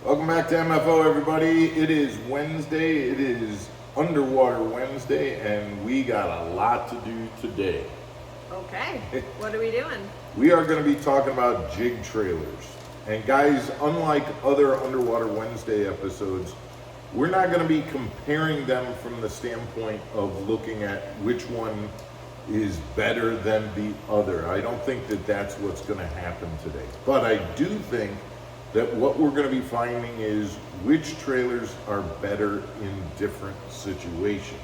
Welcome back to MFO, everybody. It is Wednesday. It is Underwater Wednesday, and we got a lot to do today. Okay, what are we doing? We are going to be talking about jig trailers. And guys, unlike other Underwater Wednesday episodes, we're not going to be comparing them from the standpoint of looking at which one is better than the other. I don't think that that's what's going to happen today. But I do think that what we're going to be finding is which trailers are better in different situations.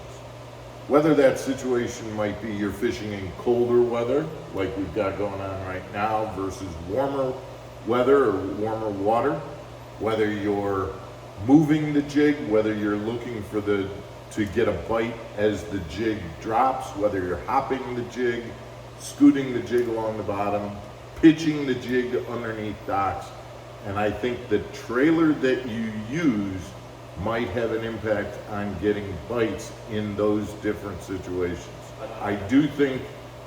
Whether that situation might be you're fishing in colder weather, like we've got going on right now, versus warmer weather or warmer water, whether you're moving the jig, whether you're looking for to get a bite as the jig drops, whether you're hopping the jig, scooting the jig along the bottom, pitching the jig underneath docks. And I think the trailer that you use might have an impact on getting bites in those different situations. I do think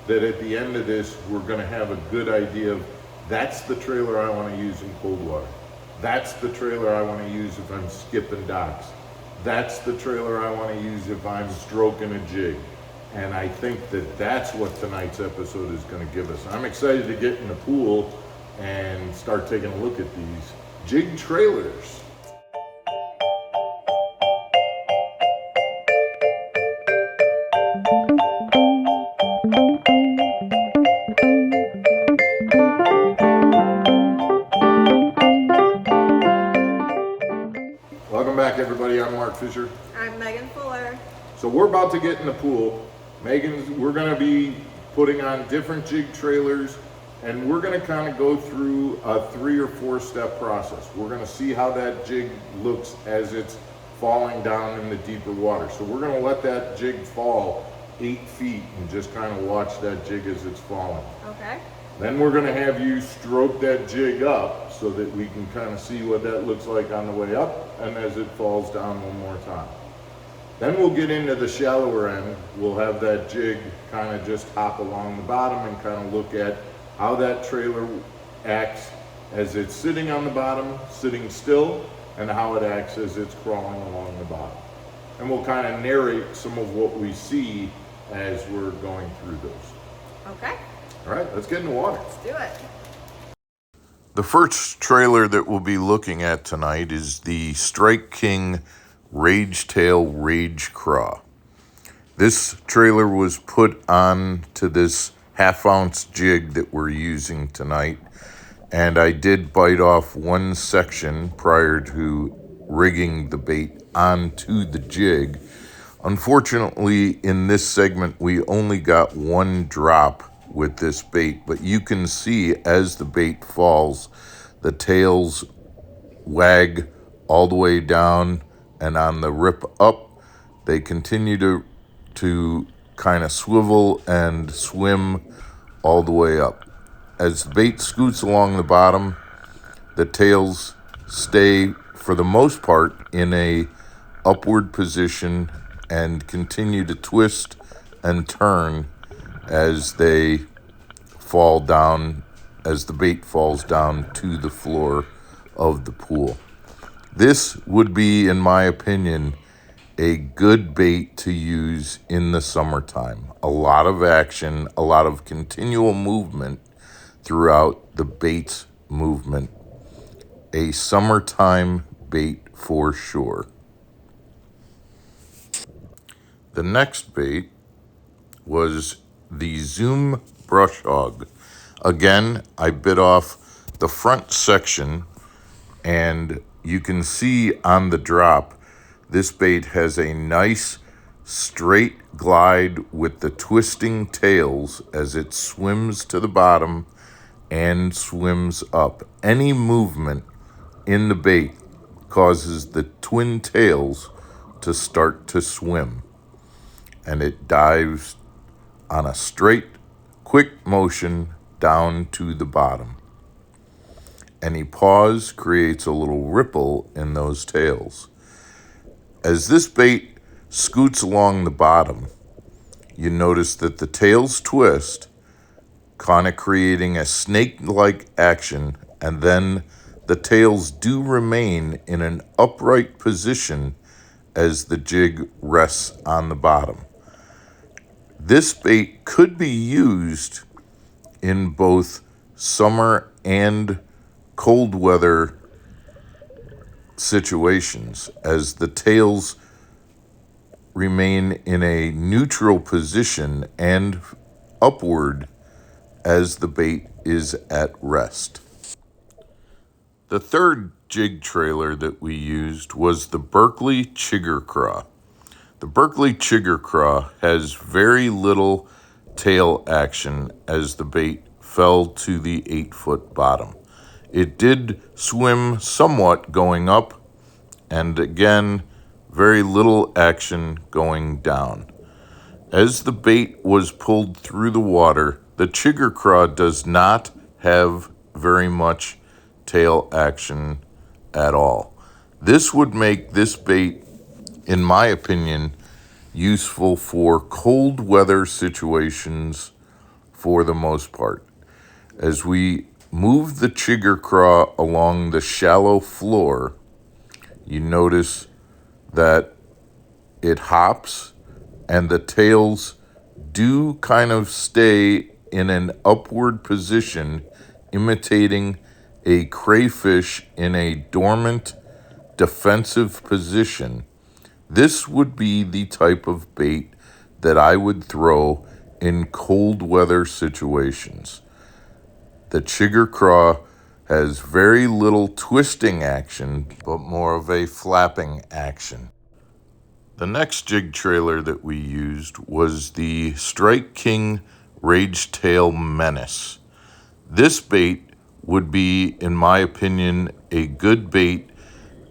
that at the end of this, we're going to have a good idea of that's the trailer I want to use in cold water. That's the trailer I want to use if I'm skipping docks. That's the trailer I want to use if I'm stroking a jig. And I think that that's what tonight's episode is going to give us. I'm excited to get in the pool and start taking a look at these jig trailers. Welcome back, everybody. I'm Mark Fisher. I'm Megan Fuller. So we're about to get in the pool. We're going to be putting on different jig trailers, and we're going to kind of go through a 3 or 4 step process. We're going to see how that jig looks as it's falling down in the deeper water. So we're going to let that jig fall 8 feet and just kind of watch that jig as it's falling. Okay. Then we're going to have you stroke that jig up so that we can kind of see what that looks like on the way up and as it falls down one more time. Then we'll get into the shallower end. We'll have that jig kind of just hop along the bottom and kind of look at how that trailer acts as it's sitting on the bottom, sitting still, and how it acts as it's crawling along the bottom. And we'll kind of narrate some of what we see as we're going through those. Okay, All right, let's get in the water. let's do it. The first trailer that we'll be looking at tonight is the Strike King Rage Tail Rage Craw. This trailer was put on to this half-ounce jig that we're using tonight, and I did bite off one section prior to rigging the bait onto the jig. Unfortunately, in this segment, we only got one drop with this bait, but you can see as the bait falls, the tails wag all the way down, and on the rip up, they continue to kind of swivel and swim all the way up. As the bait scoots along the bottom, the tails stay, for the most part, in a upward position and continue to twist and turn as they fall down, as the bait falls down to the floor of the pool. This would be, in my opinion, a good bait to use in the summertime. A lot of action, a lot of continual movement throughout the bait's movement. A summertime bait for sure. The next bait was the Zoom Brush Hog. Again, I bit off the front section, and you can see on the drop, this bait has a nice straight glide with the twisting tails as it swims to the bottom and swims up. Any movement in the bait causes the twin tails to start to swim, and it dives on a straight, quick motion down to the bottom. Any pause creates a little ripple in those tails. As this bait scoots along the bottom, you notice that the tails twist, kind of creating a snake-like action, and then the tails do remain in an upright position as the jig rests on the bottom. This bait could be used in both summer and cold weather situations, as the tails remain in a neutral position and upward as the bait is at rest. The third jig trailer that we used was the Berkley Chigger Craw. The Berkley Chigger Craw has very little tail action as the bait fell to the 8-foot bottom. It did swim somewhat going up, and again, very little action going down. As the bait was pulled through the water, the Chigger Craw does not have very much tail action at all. This would make this bait, in my opinion, useful for cold weather situations for the most part. As we move the Chigger Craw along the shallow floor, you notice that it hops and the tails do kind of stay in an upward position, imitating a crayfish in a dormant defensive position. This would be the type of bait that I would throw in cold weather situations. The Chigger Craw has very little twisting action, but more of a flapping action. The next jig trailer that we used was the Strike King Rage Tail Menace. This bait would be, in my opinion, a good bait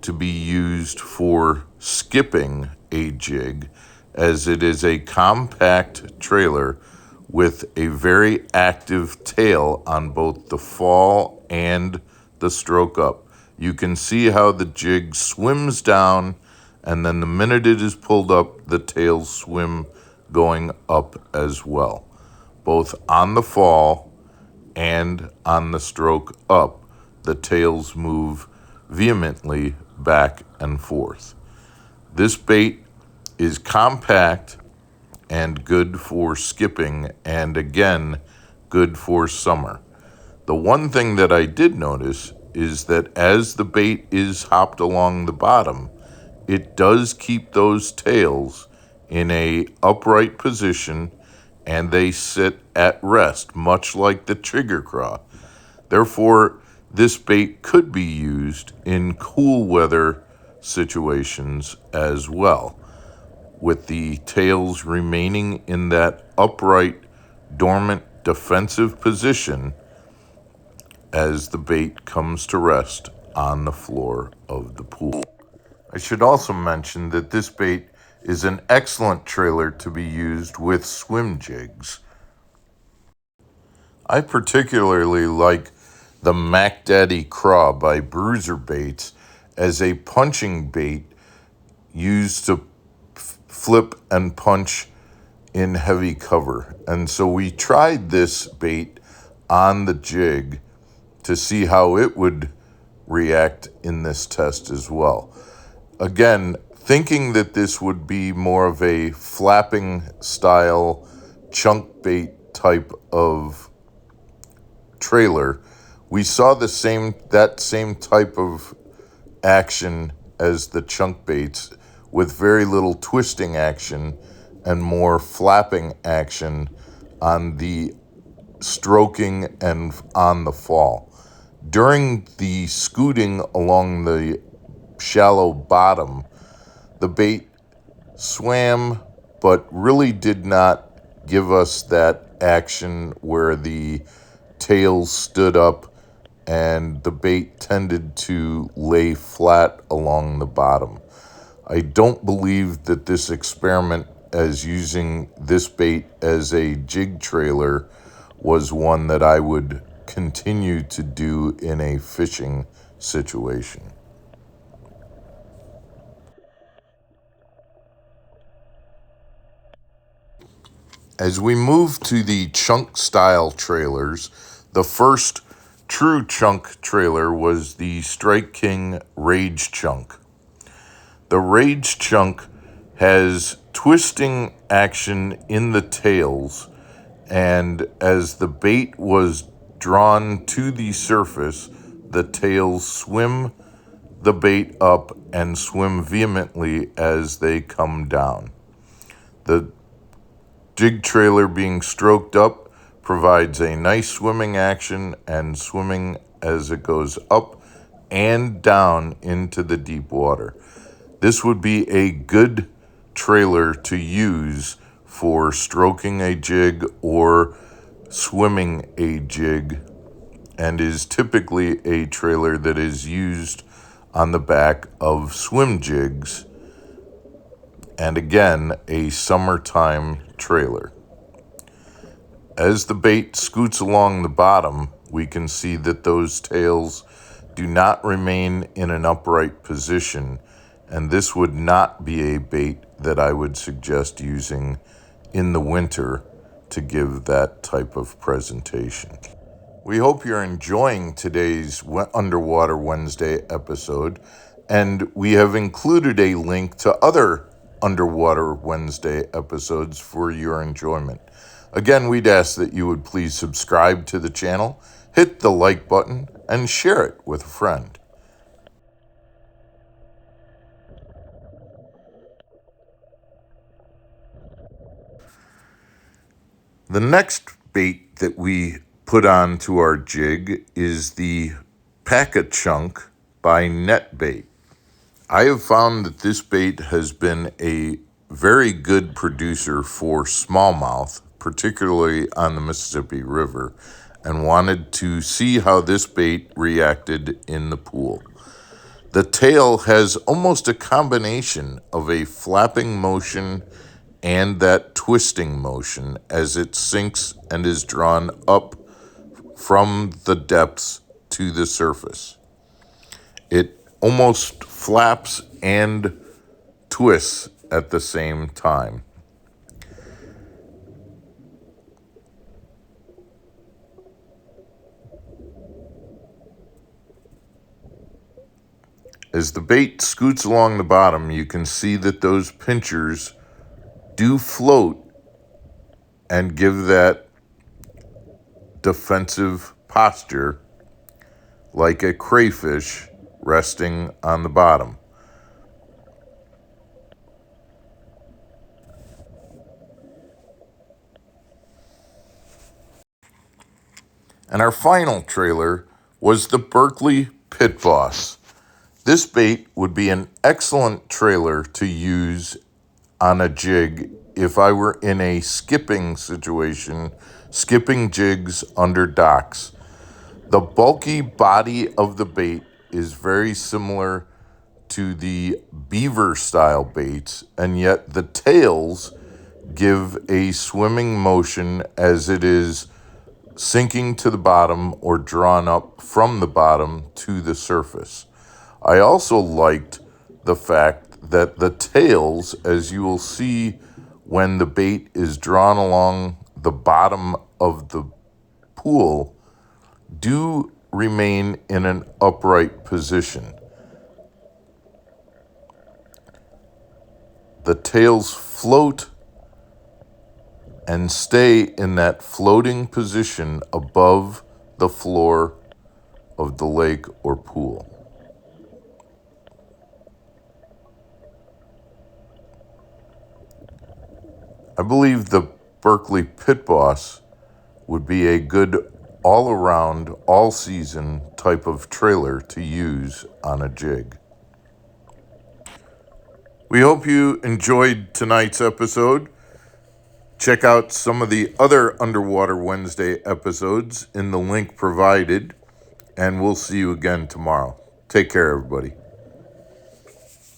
to be used for skipping a jig, as it is a compact trailer with a very active tail on both the fall and the stroke up. You can see how the jig swims down, and then the minute it is pulled up, the tails swim going up as well. Both on the fall and on the stroke up, the tails move vehemently back and forth. This bait is compact and good for skipping, and again, good for summer. The one thing that I did notice is that as the bait is hopped along the bottom, it does keep those tails in a upright position and they sit at rest, much like the Chigger Craw. Therefore, this bait could be used in cool weather situations as well, with the tails remaining in that upright, dormant, defensive position as the bait comes to rest on the floor of the pool. I should also mention that this bait is an excellent trailer to be used with swim jigs. I particularly like the Mac Daddy Craw by Bruiser Baits as a punching bait used to flip and punch in heavy cover. And so we tried this bait on the jig to see how it would react in this test as well. Again, thinking that this would be more of a flapping style chunk bait type of trailer, we saw that same type of action as the chunk baits, with very little twisting action and more flapping action on the stroking and on the fall. During the scooting along the shallow bottom, the bait swam but really did not give us that action where the tails stood up and the bait tended to lay flat along the bottom. I don't believe that this experiment as using this bait as a jig trailer was one that I would continue to do in a fishing situation. As we move to the chunk style trailers, the first true chunk trailer was the Strike King Rage Chunk. The Rage Chunk has twisting action in the tails, and as the bait was drawn to the surface, the tails swim the bait up and swim vehemently as they come down. The jig trailer being stroked up provides a nice swimming action and swimming as it goes up and down into the deep water. This would be a good trailer to use for stroking a jig or swimming a jig, and is typically a trailer that is used on the back of swim jigs, and again, a summertime trailer. As the bait scoots along the bottom, we can see that those tails do not remain in an upright position, and this would not be a bait that I would suggest using in the winter to give that type of presentation. We hope you're enjoying today's Underwater Wednesday episode, and we have included a link to other Underwater Wednesday episodes for your enjoyment. Again, we'd ask that you would please subscribe to the channel, hit the like button, and share it with a friend. The next bait that we put onto our jig is the Pack-A-Chunk by NetBait. I have found that this bait has been a very good producer for smallmouth, particularly on the Mississippi River, and wanted to see how this bait reacted in the pool. The tail has almost a combination of a flapping motion and that twisting motion as it sinks and is drawn up from the depths to the surface. It almost flaps and twists at the same time. As the bait scoots along the bottom, you can see that those pinchers do float and give that defensive posture like a crayfish resting on the bottom. And our final trailer was the Berkley Pit Boss. This bait would be an excellent trailer to use on a jig if I were in a skipping situation, skipping jigs under docks. The bulky body of the bait is very similar to the beaver style baits, and yet the tails give a swimming motion as it is sinking to the bottom or drawn up from the bottom to the surface. I also liked the fact that the tails, as you will see when the bait is drawn along the bottom of the pool, do remain in an upright position. The tails float and stay in that floating position above the floor of the lake or pool. I believe the Berkley Pit Boss would be a good all-around, all-season type of trailer to use on a jig. We hope you enjoyed tonight's episode. Check out some of the other Underwater Wednesday episodes in the link provided, and we'll see you again tomorrow. Take care, everybody.